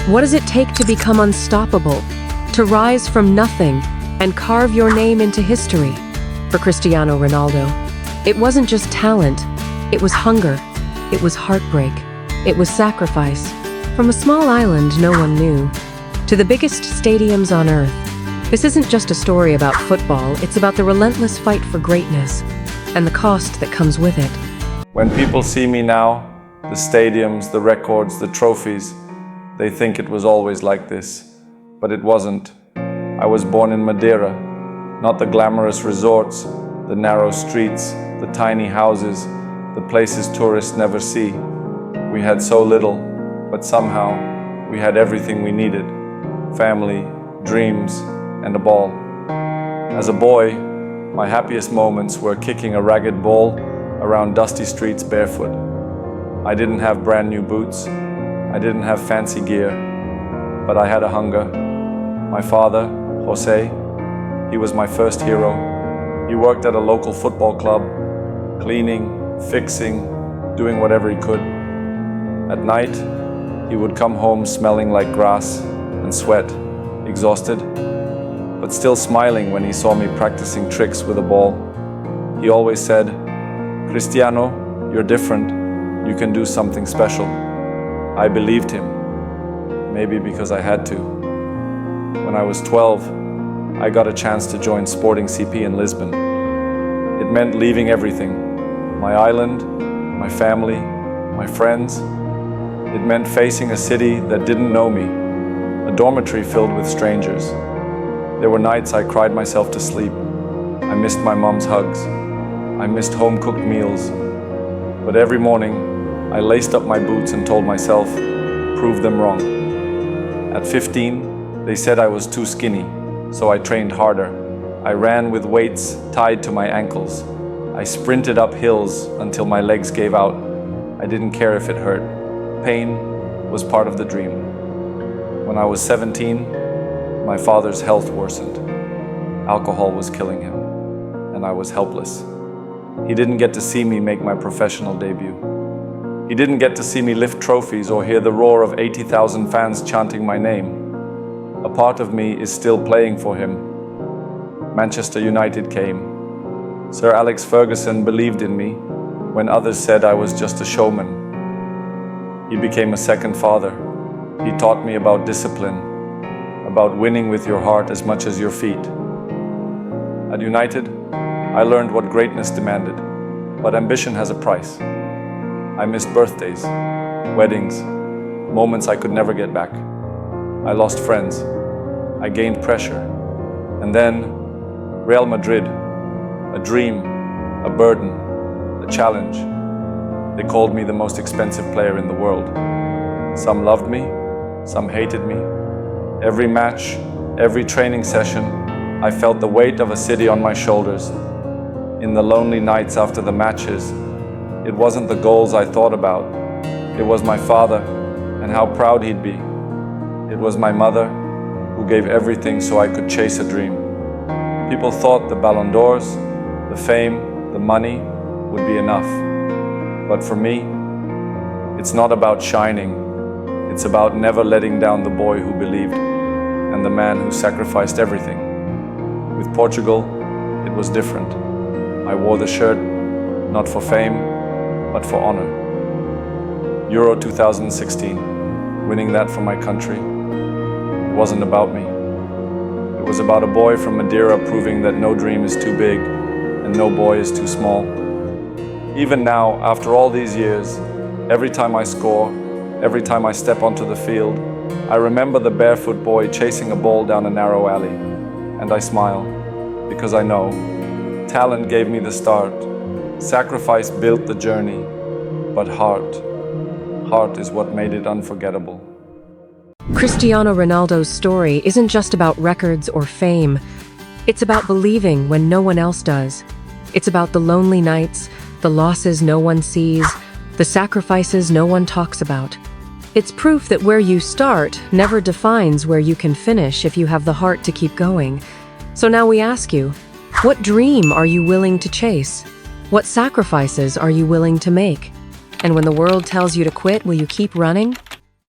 What does it take to become unstoppable, to rise from nothing and carve your name into history? For Cristiano Ronaldo, it wasn't just talent, it was hunger, it was heartbreak, it was sacrifice. From a small island no one knew, to the biggest stadiums on earth. This isn't just a story about football, it's about the relentless fight for greatness and the cost that comes with it. When people see me now, the stadiums, the records, the trophies, they think it was always like this. But it wasn't. I was born in Madeira, not the glamorous resorts, the narrow streets, the tiny houses, the places tourists never see. We had so little, but somehow we had everything we needed. Family, dreams, and a ball. As a boy, my happiest moments were kicking a ragged ball around dusty streets barefoot. I didn't have brand new boots, I didn't have fancy gear, but I had a hunger. My father, Jose, he was my first hero. He worked at a local football club, cleaning, fixing, doing whatever he could. At night, he would come home smelling like grass and sweat, exhausted, but still smiling when he saw me practicing tricks with a ball. He always said, "Cristiano, you're different. You can do something special." I believed him, maybe because I had to. When I was 12, I got a chance to join Sporting CP in Lisbon. It meant leaving everything, my island, my family, my friends. It meant facing a city that didn't know me, a dormitory filled with strangers. There were nights I cried myself to sleep. I missed my mom's hugs. I missed home-cooked meals. But every morning, I laced up my boots and told myself, prove them wrong. At 15, they said I was too skinny, so I trained harder. I ran with weights tied to my ankles. I sprinted up hills until my legs gave out. I didn't care if it hurt. Pain was part of the dream. When I was 17, my father's health worsened. Alcohol was killing him, and I was helpless. He didn't get to see me make my professional debut. He didn't get to see me lift trophies or hear the roar of 80,000 fans chanting my name. A part of me is still playing for him. Manchester United came. Sir Alex Ferguson believed in me when others said I was just a showman. He became a second father. He taught me about discipline, about winning with your heart as much as your feet. At United, I learned what greatness demanded, but ambition has a price. I missed birthdays, weddings, moments I could never get back. I lost friends. I gained pressure. And then, Real Madrid, a dream, a burden, a challenge. They called me the most expensive player in the world. Some loved me, some hated me. Every match, every training session, I felt the weight of a city on my shoulders. In the lonely nights after the matches, it wasn't the goals I thought about. It was my father and how proud he'd be. It was my mother who gave everything so I could chase a dream. People thought the Ballon d'Ors, the fame, the money would be enough. But for me, it's not about shining. It's about never letting down the boy who believed and the man who sacrificed everything. With Portugal, it was different. I wore the shirt not for fame, but for honor. Euro 2016, winning that for my country, it wasn't about me. It was about a boy from Madeira proving that no dream is too big and no boy is too small. Even now, after all these years, every time I score, every time I step onto the field, I remember the barefoot boy chasing a ball down a narrow alley. And I smile, because I know talent gave me the start, sacrifice built the journey, but heart is what made it unforgettable. Cristiano Ronaldo's story isn't just about records or fame. It's about believing when no one else does. It's about the lonely nights, the losses no one sees, the sacrifices no one talks about. It's proof that where you start never defines where you can finish if you have the heart to keep going. So now we ask you, what dream are you willing to chase? What sacrifices are you willing to make? And when the world tells you to quit, will you keep running?